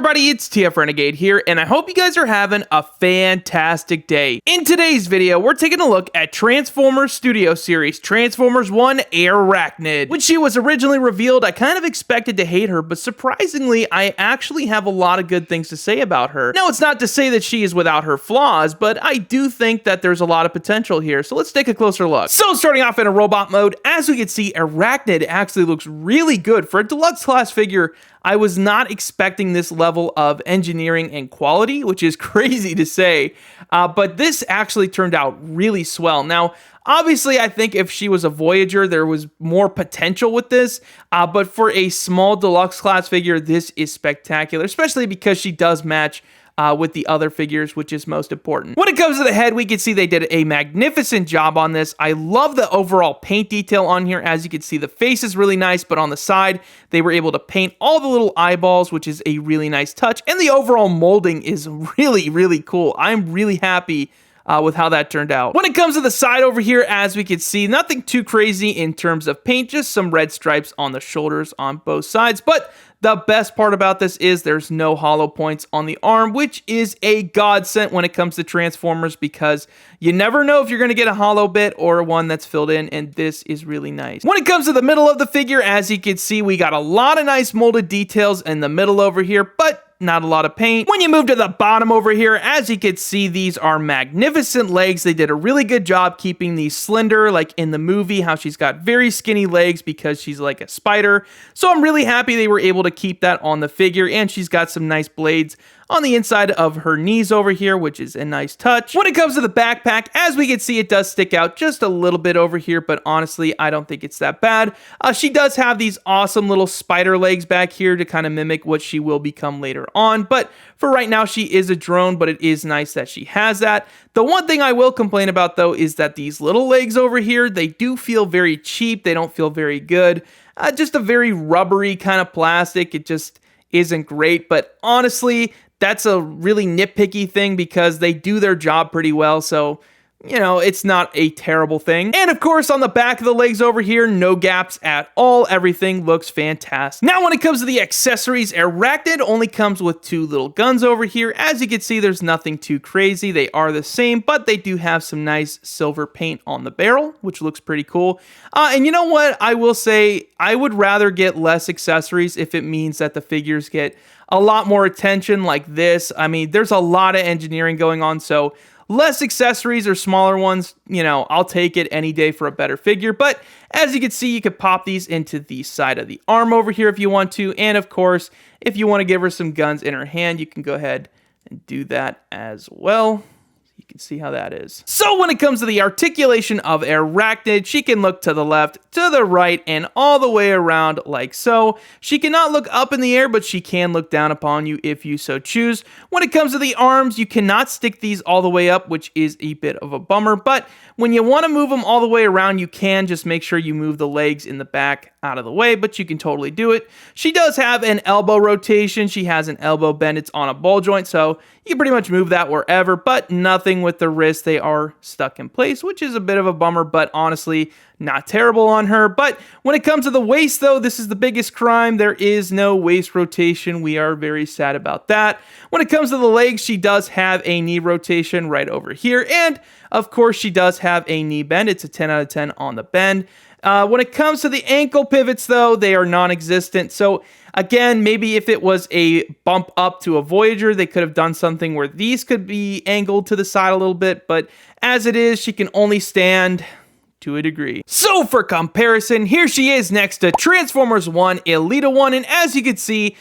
everybody, it's TF Renegade here, and I hope you guys are having a fantastic day. In today's video, we're taking a look at Transformers Studio Series Transformers 1 Airachnid. When she was originally revealed, I kind of expected to hate her, but surprisingly, I actually have a lot of good things to say about her. Now, it's not to say that she is without her flaws, but I do think that there's a lot of potential here, so let's take a closer look. So starting off in a robot mode, as we can see, Airachnid actually looks really good. For a deluxe class figure, I was not expecting this level of engineering and quality, which is crazy to say, but this actually turned out really swell. Now, obviously, I think if she was a Voyager, there was more potential with this, but for a small deluxe class figure, this is spectacular, especially because she does match with the other figures, which is most important. When it comes to the head, we can see they did a magnificent job on this. I love the overall paint detail on here. As you can see, the face is really nice, but on the side, they were able to paint all the little eyeballs, which is a really nice touch, and the overall molding is really, really cool. I'm really happy with how that turned out. When it comes to the side over here, as we can see, nothing too crazy in terms of paint, just some red stripes on the shoulders on both sides, but the best part about this is there's no hollow points on the arm, which is a godsend when it comes to Transformers because you never know if you're going to get a hollow bit or one that's filled in, and this is really nice. When it comes to the middle of the figure, as you can see, we got a lot of nice molded details in the middle over here, but not a lot of paint. When you move to the bottom over here, as you can see, these are magnificent legs. They did a really good job keeping these slender, like in the movie, how she's got very skinny legs because she's like a spider. So I'm really happy they were able to keep that on the figure, and she's got some nice blades on the inside of her knees over here, which is a nice touch. When it comes to the backpack, as we can see, it does stick out just a little bit over here, but honestly, I don't think it's that bad. She does have these awesome little spider legs back here to kind of mimic what she will become later on, but for right now, she is a drone, but it is nice that she has that. The one thing I will complain about, though, is that these little legs over here, they do feel very cheap. They don't feel very good. Just a very rubbery kind of plastic. It just isn't great, but honestly, that's a really nitpicky thing because they do their job pretty well, so you know, it's not a terrible thing. And of course, on the back of the legs over here, no gaps at all. Everything looks fantastic. Now, when it comes to the accessories, Airachnid only comes with two little guns over here. As you can see, there's nothing too crazy. They are the same, but they do have some nice silver paint on the barrel, which looks pretty cool. And you know what? I will say, I would rather get less accessories if it means that the figures get a lot more attention like this. I mean, there's a lot of engineering going on, so less accessories or smaller ones, you know, I'll take it any day for a better figure. But as you can see, you could pop these into the side of the arm over here if you want to. And of course, if you want to give her some guns in her hand, you can go ahead and do that as well. You can see how that is. So when it comes to the articulation of Airachnid, she can look to the left, to the right, and all the way around like so. She cannot look up in the air, but she can look down upon you if you so choose. When it comes to the arms, you cannot stick these all the way up, which is a bit of a bummer, but when you want to move them all the way around, you can. Just make sure you move the legs in the back out of the way, but you can totally do it. She does have an elbow rotation. She has an elbow bend. It's on a ball joint, so you can pretty much move that wherever, but nothing with the wrists. They are stuck in place, which is a bit of a bummer, but honestly, not terrible on her. But when it comes to the waist, though, this is the biggest crime. There is no waist rotation. We are very sad about that. When it comes to the legs, she does have a knee rotation right over here, and of course, she does have a knee bend. It's a 10 out of 10 on the bend. When it comes to the ankle pivots, though, they are non-existent. So again, maybe if it was a bump up to a Voyager, they could have done something where these could be angled to the side a little bit. But as it is, she can only stand to a degree. So for comparison, here she is next to Transformers 1 Elita 1, and as you can see,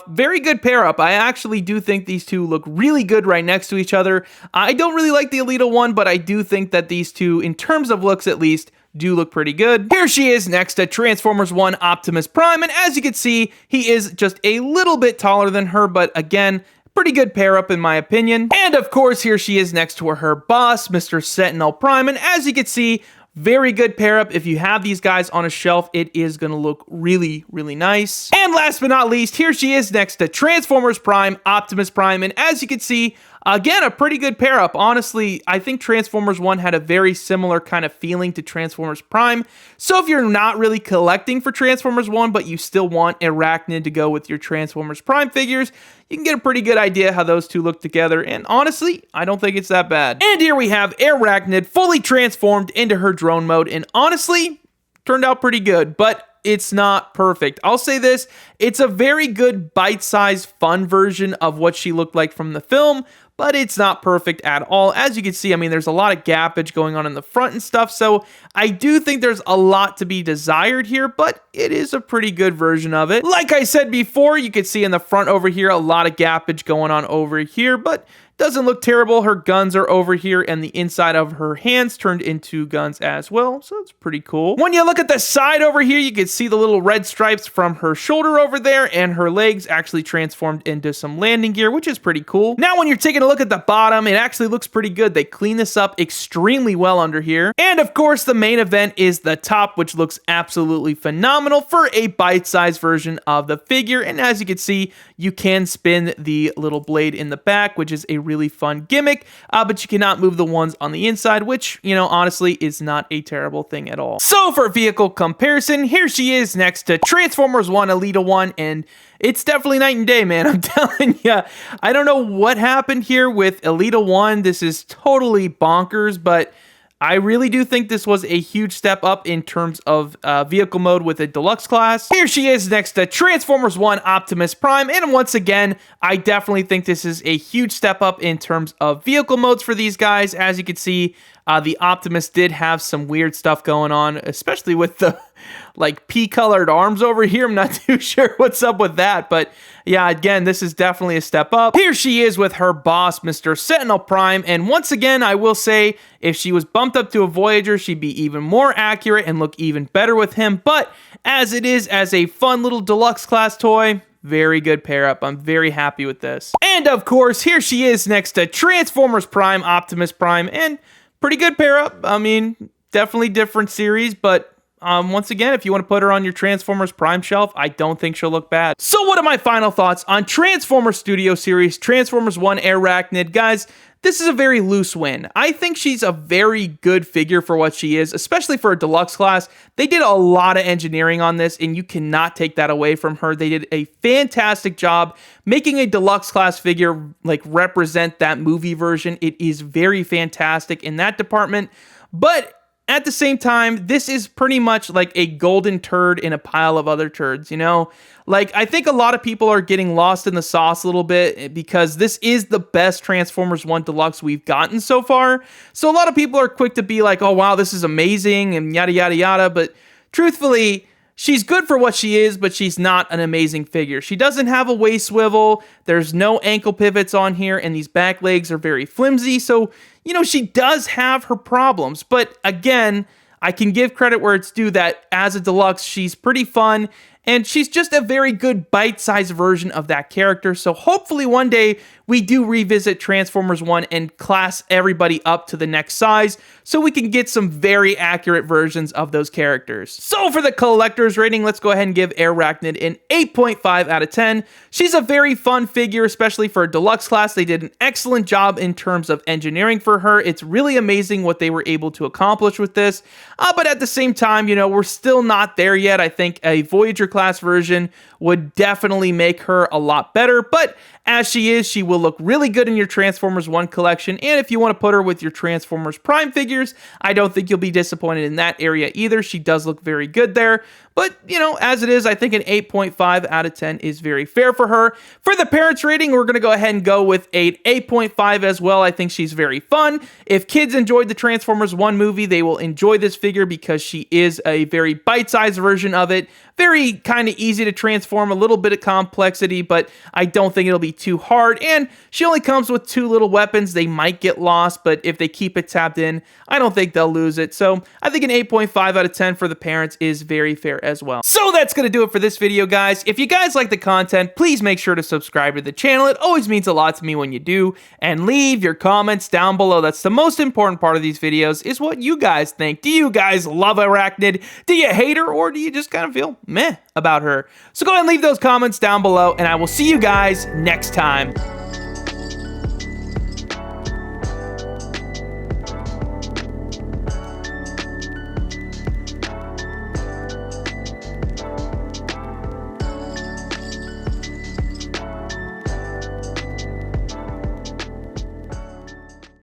very good pair up. I actually do think these two look really good right next to each other. I don't really like the Elita 1, but I do think that these two, in terms of looks at least, do look pretty good. Here she is next to Transformers 1 Optimus Prime, and as you can see, he is just a little bit taller than her, but again, pretty good pair up in my opinion. And of course, here she is next to her boss, Mr. Sentinel Prime, and as you can see, very good pair up. If you have these guys on a shelf, it is going to look really, really nice. And last but not least, here she is next to Transformers Prime, Optimus Prime, and as you can see, Again, a pretty good pair up. Honestly, I think Transformers 1 had a very similar kind of feeling to Transformers Prime. So if you're not really collecting for Transformers 1, but you still want Airachnid to go with your Transformers Prime figures, you can get a pretty good idea how those two look together. And honestly, I don't think it's that bad. And here we have Airachnid fully transformed into her drone mode. And honestly, turned out pretty good, but it's not perfect. I'll say this, it's a very good bite-sized fun version of what she looked like from the film, but it's not perfect at all. As you can see, I mean, there's a lot of gappage going on in the front and stuff, so I do think there's a lot to be desired here, but it is a pretty good version of it. Like I said before, you can see in the front over here, a lot of gappage going on over here, but doesn't look terrible. Her guns are over here, and the inside of her hands turned into guns as well, so it's pretty cool. When you look at the side over here, you can see the little red stripes from her shoulder over there, and her legs actually transformed into some landing gear, which is pretty cool. Now, when you're taking a look at the bottom, it actually looks pretty good. They clean this up extremely well under here. And of course, the main event is the top, which looks absolutely phenomenal for a bite-sized version of the figure. And as you can see, you can spin the little blade in the back, which is a really fun gimmick, but you cannot move the ones on the inside, which, you know, honestly is not a terrible thing at all. So for vehicle comparison, here she is next to Transformers 1 Elita 1, and it's definitely night and day, man. I'm telling you, I don't know what happened here with Elita 1. This is totally bonkers, but I really do think this was a huge step up in terms of vehicle mode with a deluxe class. Here she is next to Transformers 1 Optimus Prime, and once again, I definitely think this is a huge step up in terms of vehicle modes for these guys. As you can see, the Optimus did have some weird stuff going on, especially with the like pea-colored arms over here. I'm not too sure what's up with that, but yeah, again, this is definitely a step up. Here she is with her boss, Mr. Sentinel Prime, and once again, I will say, if she was bumped up to a Voyager, she'd be even more accurate and look even better with him, but as it is as a fun little deluxe class toy, very good pair up. I'm very happy with this. And of course, here she is next to Transformers Prime, Optimus Prime, and pretty good pair up. I mean, definitely different series, but once again, if you want to put her on your Transformers Prime shelf, I don't think she'll look bad. So what are my final thoughts on Transformers Studio Series, Transformers 1 Airachnid? Guys, this is a very loose win. I think she's a very good figure for what she is, especially for a deluxe class. They did a lot of engineering on this, and you cannot take that away from her. They did a fantastic job making a deluxe class figure like represent that movie version. It is very fantastic in that department, but at the same time, this is pretty much like a golden turd in a pile of other turds, you know? Like, I think a lot of people are getting lost in the sauce a little bit because this is the best Transformers 1 Deluxe we've gotten so far. So a lot of people are quick to be like, oh, wow, this is amazing and yada, yada, yada. But truthfully, she's good for what she is, but she's not an amazing figure. She doesn't have a waist swivel. There's no ankle pivots on here, and these back legs are very flimsy. So, you know, she does have her problems. But again, I can give credit where it's due that as a deluxe, she's pretty fun. And she's just a very good bite-sized version of that character. So hopefully one day we do revisit Transformers 1 and class everybody up to the next size so we can get some very accurate versions of those characters. So for the collector's rating, let's go ahead and give Airachnid an 8.5 out of 10. She's a very fun figure, especially for a deluxe class. They did an excellent job in terms of engineering for her. It's really amazing what they were able to accomplish with this. But at the same time, you know, we're still not there yet. I think a Voyager class version would definitely make her a lot better, but as she is, she will look really good in your Transformers 1 collection, and if you want to put her with your Transformers Prime figures, I don't think you'll be disappointed in that area either. She does look very good there, but, you know, as it is, I think an 8.5 out of 10 is very fair for her. For the parents rating, we're going to go ahead and go with an 8.5 as well. I think she's very fun. If kids enjoyed the Transformers 1 movie, they will enjoy this figure because she is a very bite-sized version of it. Very kind of easy to transform, a little bit of complexity, but I don't think it'll be too hard, and she only comes with 2 little weapons. They might get lost, but if they keep it tapped in, I don't think they'll lose it. So I think an 8.5 out of 10 for the parents is very fair as well. So that's going to do it for this video, guys. If you guys like the content, please make sure to subscribe to the channel. It always means a lot to me when you do, and leave your comments down below. That's the most important part of these videos, is what you guys think. Do you guys love Airachnid? Do you hate her, or do you just kind of feel meh about her? So go ahead and leave those comments down below, and I will see you guys next time.